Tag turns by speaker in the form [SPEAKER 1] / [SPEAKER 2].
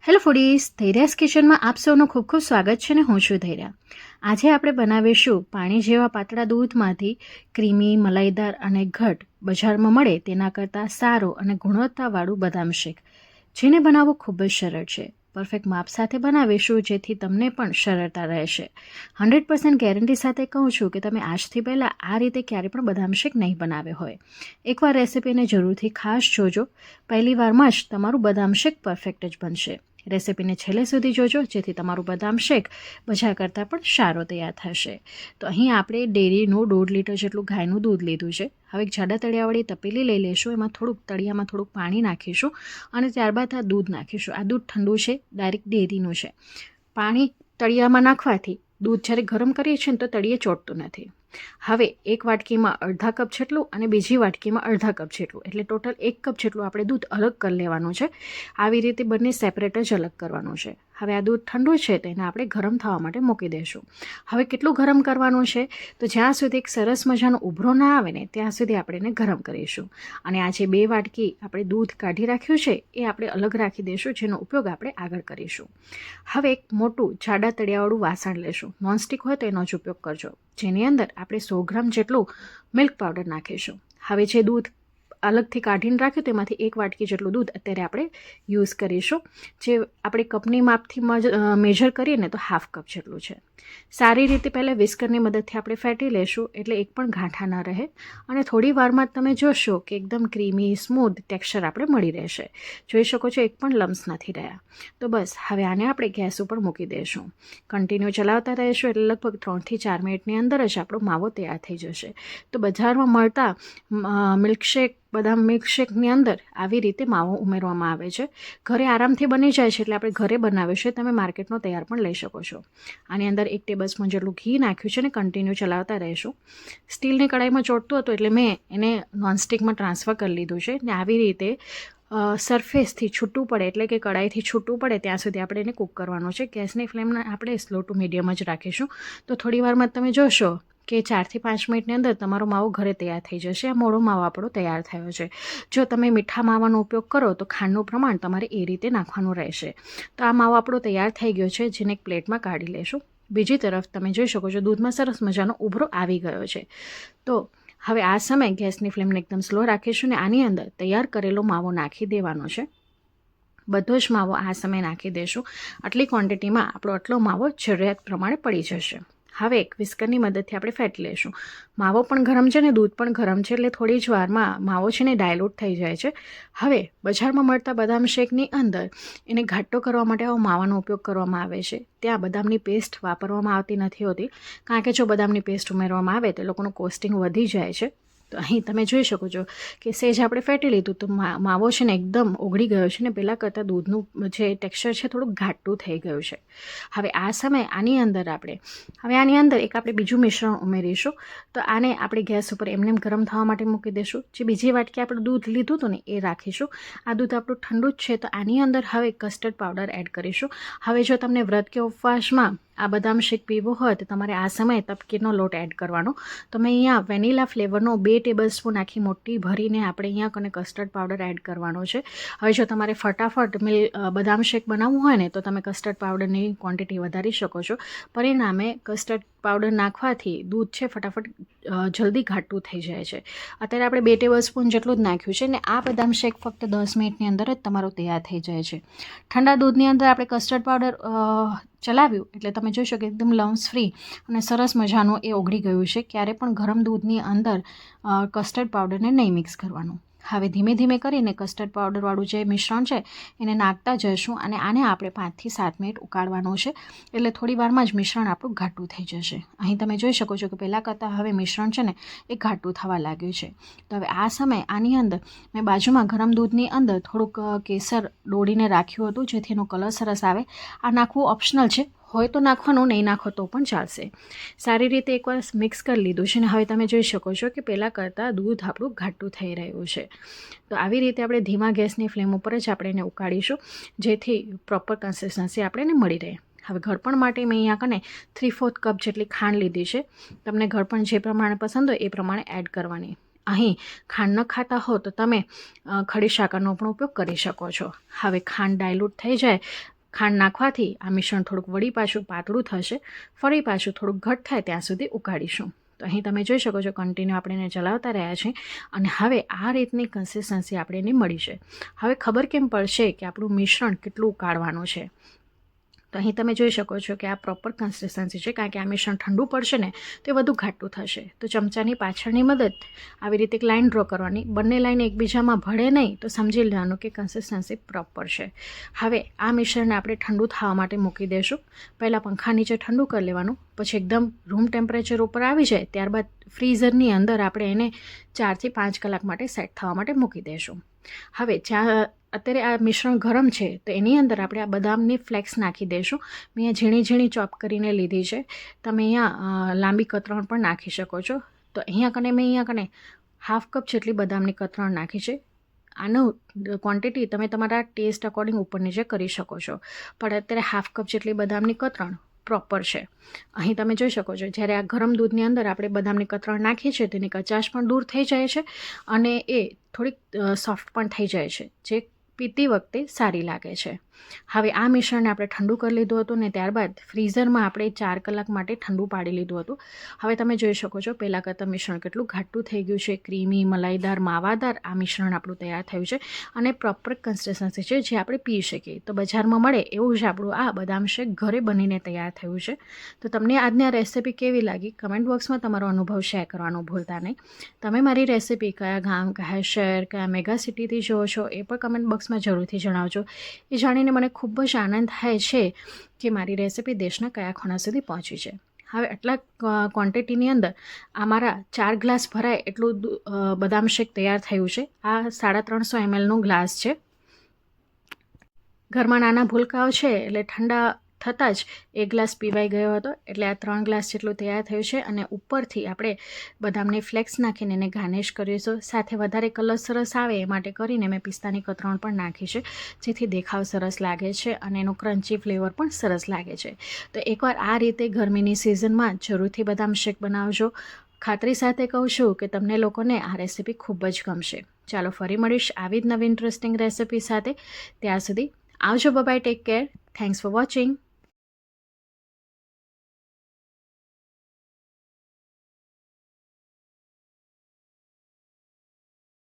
[SPEAKER 1] Hello foodies, ધૈર્યાસ કિચનમાં આપ સૌનું ખૂબ ખૂબ સ્વાગત છે ને હું છું ધૈર્યા. આજે આપણે બનાવીશું પાણી જેવા પાતળા દૂધમાંથી ક્રીમી, મલાઈદાર અને ઘટ બજારમાં મળે તેના કરતાં સારો અને ગુણવત્તાવાળું બદામ શેક, જેને બનાવવું ખૂબ જ સરળ છે. પરફેક્ટ માપ સાથે બનાવીશું જેથી તમને પણ સરળતા રહેશે. 100% ગેરંટી સાથે કહું છું કે તમે આજથી પહેલાં આ રીતે ક્યારે પણ બદામ શેક નહીં બનાવ્યો હોય. એકવાર રેસીપીને જરૂરથી ખાસ જોજો. પહેલી વારમાં જ તમારું બદામ શેક પરફેક્ટ જ બનશે. રેસીપીને છેલ્લે સુધી જોજો જેથી તમારું બદામ શેક બજાર કરતાં પણ સારો તૈયાર થશે. તો અહીં આપણે ડેરીનું 1.5 લીટર જેટલું ગાયનું દૂધ લીધું છે. હવે એક જાડા તળિયાવાળી તપેલી લઈ લઈશું. એમાં તળિયામાં થોડુંક પાણી નાખીશું અને ત્યારબાદ આ દૂધ નાખીશું. આ દૂધ ઠંડુ છે, ડાયરેક્ટ ડેરીનું છે. પાણી તળિયામાં નાખવાથી દૂધ જ્યારે ગરમ કરીએ છીએ ને તો તળિયે ચોંટતું નથી. હવે એક વાટકીમાં અડધા કપ જેટલું અને બીજી વાટકીમાં અડધા કપ જેટલું, એટલે ટોટલ 1 કપ જેટલું આપણે દૂધ અલગ કરી લેવાનું છે. આવી રીતે બંને સેપરેટ જ અલગ કરવાનું છે. હવે આ દૂધ ઠંડુ છે તેને આપણે ગરમ થવા માટે મૂકી દઈશું. હવે કેટલું ગરમ કરવાનું છે તો જ્યાં સુધી એક સરસ મજાનો ઉભરો ના આવે ને ત્યાં સુધી આપણે એને ગરમ કરીશું. અને આ જે 2 વાટકી આપણે દૂધ કાઢી રાખ્યું છે એ આપણે અલગ રાખી દઈશું, જેનો ઉપયોગ આપણે આગળ કરીશું. હવે એક મોટું જાડા તળિયાવાળું વાસણ લેશું. નોનસ્ટિક હોય તો એનો જ ઉપયોગ કરજો, જેની અંદર આપણે 100 ગ્રામ જેટલું મિલ્ક પાવડર નાખીશું. હવે જે દૂધ અલગથી કાઢીને રાખ્યું તેમાંથી 1 વાટકી જેટલું દૂધ અત્યારે આપણે યુઝ કરીશું. જે આપણે કપની માપથી મેજર કરીએ ને તો 1/2 કપ જેટલું છે. સારી રીતે પહેલાં વિસ્કરની મદદથી આપણે ફેટી લેશું એટલે એક પણ ગાંઠા ન રહે અને થોડી વારમાં તમે જોશો કે એકદમ ક્રીમી સ્મૂથ ટેક્સચર આપણે મળી રહેશે. જોઈ શકો છો એક પણ લમ્સ નથી રહ્યા. તો બસ હવે આને આપણે ગેસ ઉપર મૂકી દઈશું. કન્ટિન્યુ ચલાવતા રહીશું એટલે લગભગ 3 થી 4 મિનિટની અંદર જ આપણો માવો તૈયાર થઈ જશે. તો બજારમાં મળતા મિલ્કશેક, બદામ મિલ્કશેકની અંદર આવી રીતે માવો ઉમેરવામાં આવે છે. ઘરે આરામથી બની જાય છે એટલે આપણે ઘરે બનાવ્યું છે. તમે માર્કેટનો તૈયાર પણ લઈ શકો છો. આની અંદર 1 ટેબલસ્પૂન જેટલું ઘી નાખ્યું છે અને કન્ટિન્યુ ચલાવતા રહીશું. સ્ટીલની કડાઈમાં ચોંટતું હતું એટલે મેં એને નોનસ્ટિકમાં ટ્રાન્સફર કરી લીધું છે. ને આવી રીતે સરફેસથી છૂટું પડે એટલે કે કડાઈથી છૂટું પડે ત્યાં સુધી આપણે એને કૂક કરવાનું છે. ગેસની ફ્લેમને આપણે સ્લો ટુ મીડિયમ જ રાખીશું. તો થોડી વારમાં તમે જોશો કે 4 થી 5 મિનિટની અંદર તમારો માવો ઘરે તૈયાર થઈ જશે. આ મોળો માવો આપણો તૈયાર થયો છે. જો તમે મીઠા માવાનો ઉપયોગ કરો તો ખાંડનું પ્રમાણ તમારે એ રીતે નાખવાનું રહેશે. તો આ માવો આપણો તૈયાર થઈ ગયો છે, જેને એક પ્લેટમાં કાઢી લેશું. બીજી તરફ તમે જોઈ શકો છો દૂધમાં સરસ મજાનો ઉભરો આવી ગયો છે. તો હવે આ સમયે ગેસની ફ્લેમને એકદમ સ્લો રાખીશું ને આની અંદર તૈયાર કરેલો માવો નાખી દેવાનો છે. બધો જ માવો આ સમયે નાખી દઈશું. આટલી ક્વોન્ટિટીમાં આપણો આટલો માવો જરૂરિયાત પ્રમાણે પડી જશે. હવે એક વિસ્કરની મદદથી આપણે ફેટી લઈશું. માવો પણ ગરમ છે ને દૂધ પણ ગરમ છે એટલે થોડી જ વારમાં માવો છે ને ડાયલ્યુટ થઈ જાય છે. હવે બજારમાં મળતા બદામ શેકની અંદર એને ઘાટો કરવા માટે આવો માવાનો ઉપયોગ કરવામાં આવે છે. ત્યાં બદામની પેસ્ટ વાપરવામાં આવતી નથી હોતી, કારણ કે જો બદામની પેસ્ટ ઉમેરવામાં આવે તો લોકોનું કોસ્ટિંગ વધી જાય છે. તો અહીં તમે જોઈ શકો છો કે સેજ આપણે ફેટી લીધું તો માવો છે ને એકદમ ઓગળી ગયો છે ને પહેલાં કરતાં દૂધનું જે ટેક્સચર છે થોડુંક ઘાટું થઈ ગયું છે. હવે આ સમયે આની અંદર એક આપણે બીજું મિશ્રણ ઉમેરીશું. તો આને આપણે ગેસ ઉપર એમને ગરમ થવા માટે મૂકી દઈશું. જે બીજી વાટકી આપણે દૂધ લીધું હતું ને એ રાખીશું. આ દૂધ આપણું ઠંડુ જ છે તો આની અંદર હવે કસ્ટર્ડ પાવડર એડ કરીશું. હવે જો તમને વ્રત કે ઉપવાસમાં આ બદામ શેક પીવો હોય તો તમારે આ સમયે તપકીરનો લોટ એડ કરવાનો. તો મેં અહીંયા વેનીલા ફ્લેવરનો 2 ટેબલસ્પૂન આખી મોટી ભરીને આપણે અહીંયા કને કસ્ટર્ડ પાવડર એડ કરવાનો છે. હવે જો તમારે ફટાફટ બદામ શેક બનાવવું હોય ને તો તમે કસ્ટર્ડ પાવડરની ક્વોન્ટિટી વધારી શકો છો. પરિણામે કસ્ટર્ડ પાવડર નાખવાથી દૂધ છે ફટાફટ જલ્દી ઘાટું થઈ જાય છે. અત્યારે આપણે 2 ટેબલસ્પૂન જેટલું જ નાખ્યું છે ને આ બદામ શેક ફક્ત 10 મિનિટની અંદર જ તમારો તૈયાર થઈ જાય છે. ઠંડા દૂધની અંદર આપણે કસ્ટર્ડ પાવડર ચલાવ્યું એટલે તમે જોશો કે એકદમ લમ્સ ફ્રી અને સરસ મજાનું એ ઓગળી ગયું છે. ક્યારે પણ ગરમ દૂધની અંદર કસ્ટર્ડ પાવડરને નહીં મિક્સ કરવાનું. હવે ધીમે ધીમે કરીને કસ્ટર્ડ પાવડરવાળું જે મિશ્રણ છે એને નાખતા જઈશું અને આને આપણે 5 થી 7 મિનિટ ઉકાળવાનું છે. એટલે થોડી વારમાં જ મિશ્રણ આપણું ઘાટું થઈ જશે. અહીં તમે જોઈ શકો છો કે પહેલાં કરતાં હવે મિશ્રણ છે ને એ ઘાટું થવા લાગ્યું છે. તો હવે આ સમયે આની અંદર મેં બાજુમાં ગરમ દૂધની અંદર થોડુંક કેસર ડોળીને રાખ્યું હતું જેથી એનો કલર સરસ આવે. આ નાખવું ઓપ્શનલ છે, હોય તો નાખવાનું, નહીં નાખો તો પણ ચાલશે. સારી રીતે એકવાર મિક્સ કરી લીધું છે ને હવે તમે જોઈ શકો છો કે પહેલાં કરતાં દૂધ આપણું ઘાટું થઈ રહ્યું છે. તો આવી રીતે આપણે ધીમા ગેસની ફ્લેમ ઉપર જ આપણે એને ઉકાળીશું જેથી પ્રોપર કન્સિસ્ટન્સી આપણને મળી રહે. હવે ઘડપણ માટે મેં અહીંયા કને 3/4 કપ જેટલી ખાંડ લીધી છે. તમને ઘડપણ જે પ્રમાણે પસંદ હોય એ પ્રમાણે એડ કરવાની. અહીં ખાંડ ન ખાતા હો તો તમે ખડી સાકરનો પણ ઉપયોગ કરી શકો છો. હવે ખાંડ ડાયલ્યુટ થઈ જાય ખાંડ નાખવાથી આ મિશ્રણ થોડુંક વળી પાછું પાતળું થશે, ફરી પાછું થોડુંક ઘટ થાય ત્યાં સુધી ઉકાળીશું. તો અહીં તમે જોઈ શકો છો કન્ટિન્યુ આપણે એને ચલાવતા રહ્યા છીએ અને હવે આ રીતની કન્સિસ્ટન્સી આપણે એને મળી છે. હવે ખબર કેમ પડશે કે આપણું મિશ્રણ કેટલું ઉકાળવાનું છે? તો અહીં તમે જોઈ શકો છો કે આ પ્રોપર કન્સિસ્ટન્સી છે, કારણ કે આ મિશ્રણ ઠંડુ પડશે ને તો એ વધુ ઘાટું થશે. તો ચમચાની પાછળની મદદ આવી રીતે એક લાઇન ડ્રો કરવાની, બંને લાઇન એકબીજામાં ભળે નહીં તો સમજી લેવાનું કે કન્સિસ્ટન્સી પ્રોપર છે. હવે આ મિશ્રણને આપણે ઠંડુ થવા માટે મૂકી દઈશું. પહેલાં પંખા નીચે ઠંડુ કરી લેવાનું, પછી એકદમ રૂમ ટેમ્પરેચર ઉપર આવી જાય ત્યારબાદ ફ્રીઝરની અંદર આપણે એને 4 થી 5 કલાક માટે સેટ થવા માટે મૂકી દઈશું. હવે અત્યારે આ મિશ્રણ ગરમ છે તો એની અંદર આપણે આ બદામની ફ્લેક્સ નાખી દઈશું. મેં અહીંયા ઝીણી ઝીણી ચોપ કરીને લીધી છે. તમે અહીંયા લાંબી કતરણ પણ નાખી શકો છો. તો મેં અહીંયા કને 1/2 કપ જેટલી બદામની કતરણ નાખી છે. આનું ક્વોન્ટિટી તમે તમારા ટેસ્ટ અકોર્ડિંગ ઉપર નીચે કરી શકો છો, પણ અત્યારે 1/2 કપ જેટલી બદામની કતરણ પ્રોપર છે. અહીં તમે જોઈ શકો છો જ્યારે આ ગરમ દૂધની અંદર આપણે બદામની કતરણ નાખીએ છીએ તેની કચાશ પણ દૂર થઈ જાય છે અને એ થોડીક સોફ્ટ પણ થઈ જાય છે, જે પીતી વખતે સારી લાગે છે. હવે આ મિશ્રણને આપણે ઠંડુ કરી લીધું હતું ને ત્યારબાદ ફ્રીઝરમાં આપણે 4 કલાક માટે ઠંડુ પાડી લીધું હતું. હવે તમે જોઈ શકો છો પહેલાં કરતાં મિશ્રણ કેટલું ઘાટું થઈ ગયું છે, ક્રીમી, મલાઈદાર, માવાદાર આ મિશ્રણ આપણું તૈયાર થયું છે અને પ્રોપર કન્સિસ્ટન્સી છે જે આપણે પી શકીએ. તો બજારમાં મળે એવું જ આપણું આ બદામ શેક ઘરે બનીને તૈયાર થયું છે. તો તમને આજની આ રેસિપી કેવી લાગી કમેન્ટ બોક્સમાં તમારો અનુભવ શેર કરવાનું ભૂલતા નહીં. તમે મારી રેસિપી કયા ગામ, કયા શહેર, કયા મેગા સિટીથી જુઓ છો એ પણ કમેન્ટ બોક્સમાં જરૂરથી જણાવજો. એ જાણીને મને ખૂબ જ આનંદ થાય છે કે મારી રેસિપી દેશના કયા ખૂણા સુધી પહોંચી છે. હવે આટલા ક્વોન્ટિટીની અંદર અમારા 4 ગ્લાસ ભરાય એટલું બદામ શેક તૈયાર થયું છે. આ 350 mlનો ગ્લાસ છે. ઘરમાં નાના ભૂલકાઓ છે એટલે ઠંડા થતાં જ 1 ગ્લાસ પીવાઈ ગયો હતો, એટલે આ 3 ગ્લાસ જેટલું તૈયાર થયું છે. અને ઉપરથી આપણે બદામની ફ્લેક્સ નાખીને એને ગાર્નિશ કરીશું. સાથે વધારે કલર સરસ આવે એ માટે કરીને મેં પિસ્તાની કતરણ પણ નાખી છે, જેથી દેખાવ સરસ લાગે છે અને એનું ક્રન્ચી ફ્લેવર પણ સરસ લાગે છે. તો એકવાર આ રીતે ગરમીની સિઝનમાં જરૂરથી બદામ શેક બનાવજો. ખાતરી સાથે કહું છું કે તમને લોકોને આ રેસિપી ખૂબ જ ગમશે. ચાલો ફરી મળીશ આવી જ નવી ઇન્ટરેસ્ટિંગ રેસિપી સાથે. ત્યાં સુધી આવજો. Bye, take care. Thanks for watching.